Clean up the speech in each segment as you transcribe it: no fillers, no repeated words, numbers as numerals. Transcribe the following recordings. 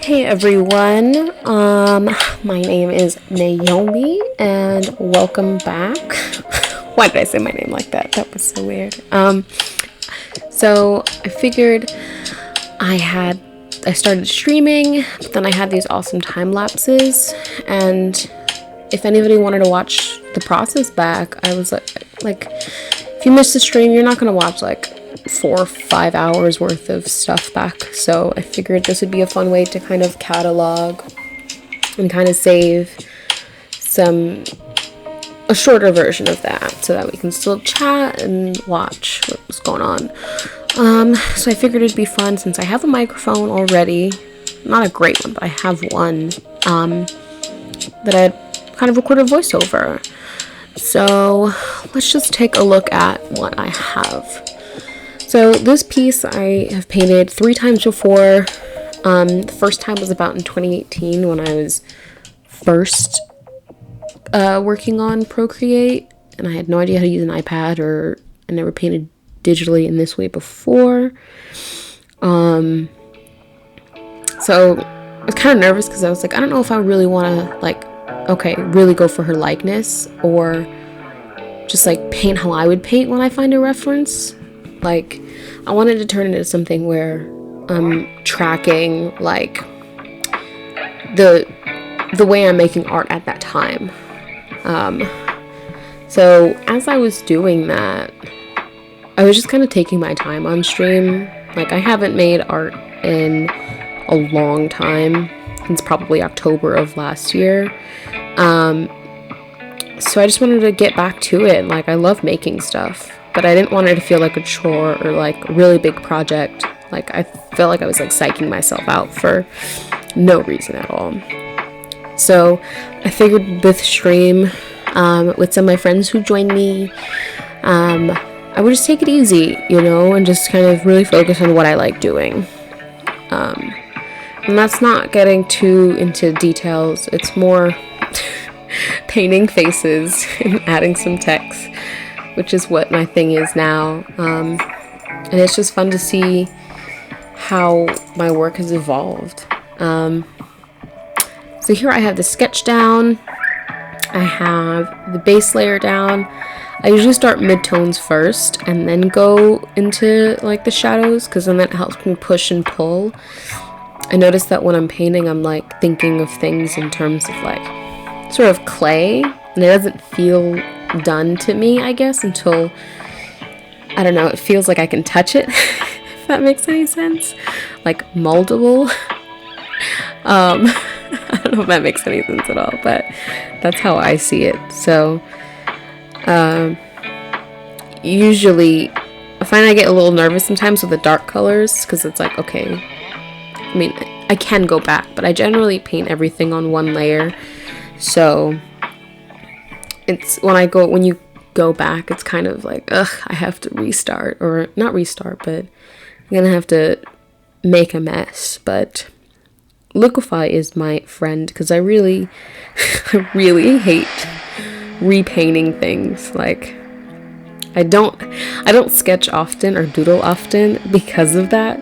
Hey everyone, my name is Naomi and welcome back. Why did I say my name like that? That was so weird. So I figured I started streaming, but then I had these awesome time lapses, and if anybody wanted to watch the process back, I was like if you missed the stream, you're not gonna watch like 4 or 5 hours worth of stuff back. So I figured this would be a fun way to kind of catalog and kind of save a shorter version of that so that we can still chat and watch what's going on. So I figured it'd be fun since I have a microphone already, not a great one, but I have one that I kind of recorded voiceover. So let's just take a look at what I have. So this piece I have painted 3 times before. The first time was about in 2018 when I was first working on Procreate, and I had no idea how to use an iPad, or I never painted digitally in this way before. So I was kind of nervous because I was like, I don't know if I really want to really go for her likeness, or just like paint how I would paint when I find a reference. Like, I wanted to turn it into something where I'm tracking like the way I'm making art at that time. So as I was doing that, I was just kind of taking my time on stream. Like, I haven't made art in a long time, since probably October of last year. So I just wanted to get back to it. Like, I love making stuff, but I didn't want it to feel like a chore or like a really big project. Like, I felt like I was like psyching myself out for no reason at all. So I figured with stream, with some of my friends who joined me, I would just take it easy, and just kind of really focus on what I like doing. And that's not getting too into details. It's more painting faces and adding some text, which is what my thing is now. And it's just fun to see how my work has evolved. So here I have the sketch down. I have the base layer down. I usually start mid-tones first and then go into like the shadows, because then that helps me push and pull. I notice that when I'm painting, I'm like thinking of things in terms of like sort of clay, and it doesn't feel done to me, I guess, until, I don't know, it feels like I can touch it, if that makes any sense. Like moldable. I don't know if that makes any sense at all, but that's how I see it. So usually I find I get a little nervous sometimes with the dark colors, because it's like, okay, I mean, I can go back, but I generally paint everything on one layer. So it's when you go back, it's kind of like, I have to restart, or not restart, but I'm gonna have to make a mess. But liquify is my friend, because I really hate repainting things. Like, I don't sketch often or doodle often because of that.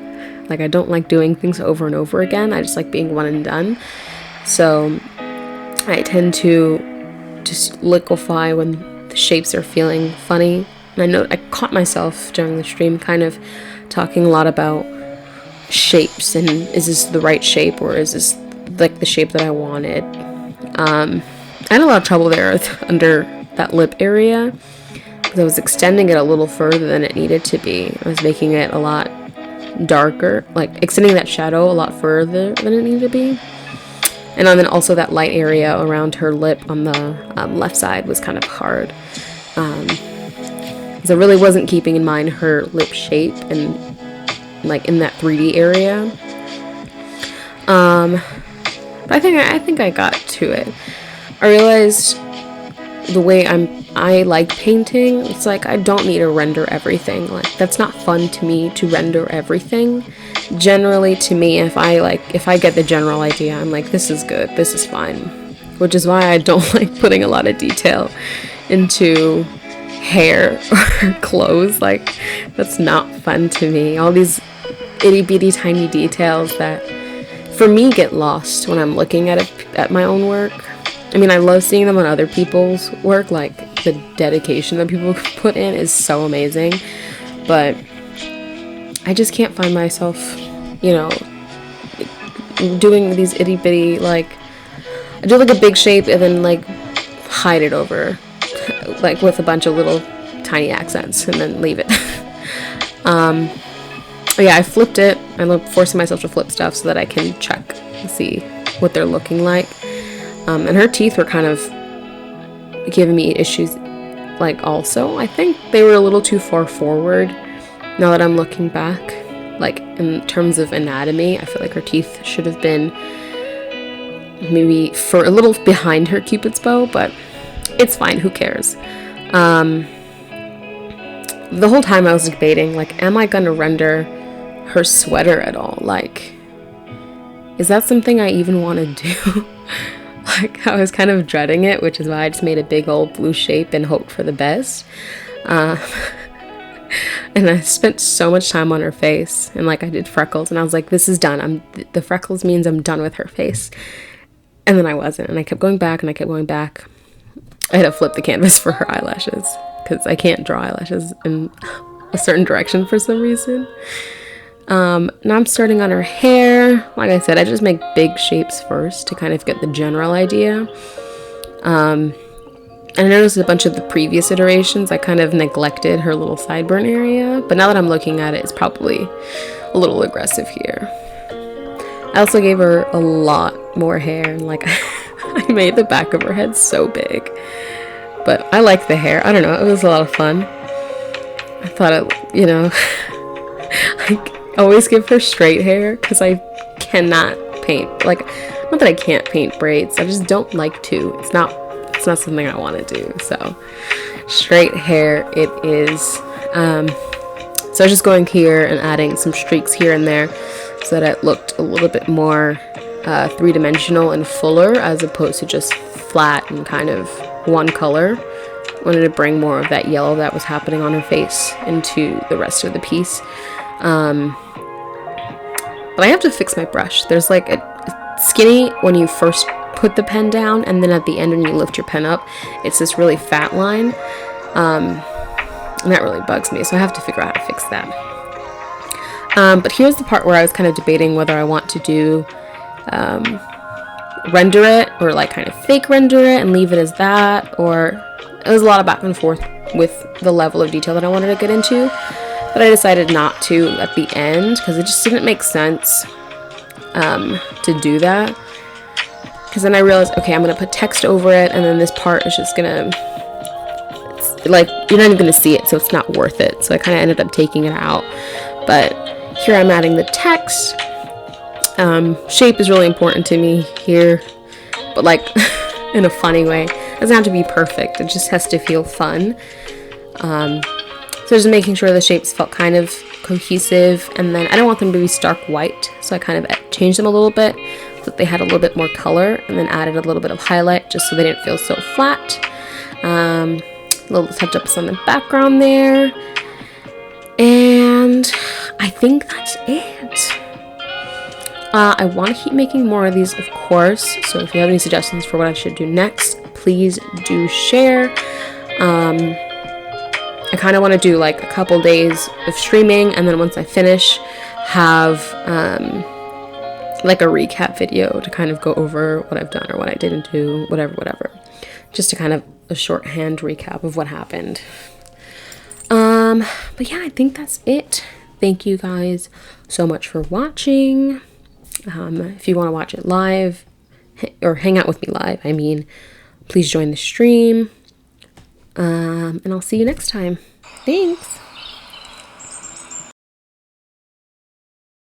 Like, I don't like doing things over and over again. I just like being one and done. So I tend to just liquefy when the shapes are feeling funny. And I know I caught myself during the stream kind of talking a lot about shapes, and is this the right shape, or is this like the shape that I wanted. I had a lot of trouble there under that lip area, because I was extending it a little further than it needed to be. I was making it a lot darker, like extending that shadow a lot further than it needed to be. And then also that light area around her lip on the left side was kind of hard, because I really wasn't keeping in mind her lip shape and like in that 3D area. But I think I got to it. I realized the way I like painting, it's like I don't need to render everything. Like, that's not fun to me to render everything. Generally, to me, if I get the general idea, I'm like, this is good, this is fine. Which is why I don't like putting a lot of detail into hair or clothes. Like, that's not fun to me. All these itty bitty tiny details that for me, get lost when I'm looking at my own work. I mean, I love seeing them on other people's work. Like, the dedication that people put in is so amazing. But I just can't find myself, you know, doing these itty bitty, like, I do like a big shape and then like hide it over, like with a bunch of little tiny accents, and then leave it. Yeah, I flipped it. I'm forcing myself to flip stuff so that I can check and see what they're looking like. And her teeth were kind of giving me issues, like, also. I think they were a little too far forward now that I'm looking back. Like, in terms of anatomy, I feel like her teeth should have been maybe for a little behind her cupid's bow, but it's fine, who cares. The whole time I was debating, like, am I gonna render her sweater at all? Like, is that something I even want to do? Like, I was kind of dreading it, which is why I just made a big old blue shape and hoped for the best. And I spent so much time on her face, and like I did freckles, and I was like, this is done. The freckles means I'm done with her face. And then I wasn't, and I kept going back, and I kept going back. I had to flip the canvas for her eyelashes, because I can't draw eyelashes in a certain direction for some reason. Now I'm starting on her hair. Like I said, I just make big shapes first to kind of get the general idea. And I noticed a bunch of the previous iterations, I kind of neglected her little sideburn area, but now that I'm looking at it, it's probably a little aggressive here. I also gave her a lot more hair, and like, I made the back of her head so big. But I like the hair. I don't know, it was a lot of fun. I thought it, you know, I always give her straight hair because I cannot paint. Like, not that I can't paint braids, I just don't like to. It's not something I want to do. So straight hair it is. So I was just going here and adding some streaks here and there so that it looked a little bit more three-dimensional and fuller, as opposed to just flat and kind of one color. Wanted to bring more of that yellow that was happening on her face into the rest of the piece. But I have to fix my brush. There's like a skinny when you first put the pen down, and then at the end when you lift your pen up, it's this really fat line, and that really bugs me, so I have to figure out how to fix that. But here's the part where I was kind of debating whether I want to do render it, or like kind of fake render it and leave it as that, or it was a lot of back and forth with the level of detail that I wanted to get into, but I decided not to at the end because it just didn't make sense to do that. Because then I realized, okay, I'm going to put text over it, and then this part is just going to, like, you're not even going to see it, so it's not worth it. So I kind of ended up taking it out. But here I'm adding the text. Shape is really important to me here, but like in a funny way. It doesn't have to be perfect. It just has to feel fun. So just making sure the shapes felt kind of cohesive, and then I don't want them to be stark white, so I kind of changed them a little bit so that they had a little bit more color, and then added a little bit of highlight just so they didn't feel so flat. Little touch-ups on the background there, and I think that's it. I want to keep making more of these, of course, so if you have any suggestions for what I should do next, please do share. I kind of want to do like a couple days of streaming, and then once I finish, have like a recap video to kind of go over what I've done or what I didn't do, whatever. Just to kind of a shorthand recap of what happened. But yeah, I think that's it. Thank you guys so much for watching. If you want to watch it live, or hang out with me live, I mean, please join the stream. And I'll see you next time. Thanks.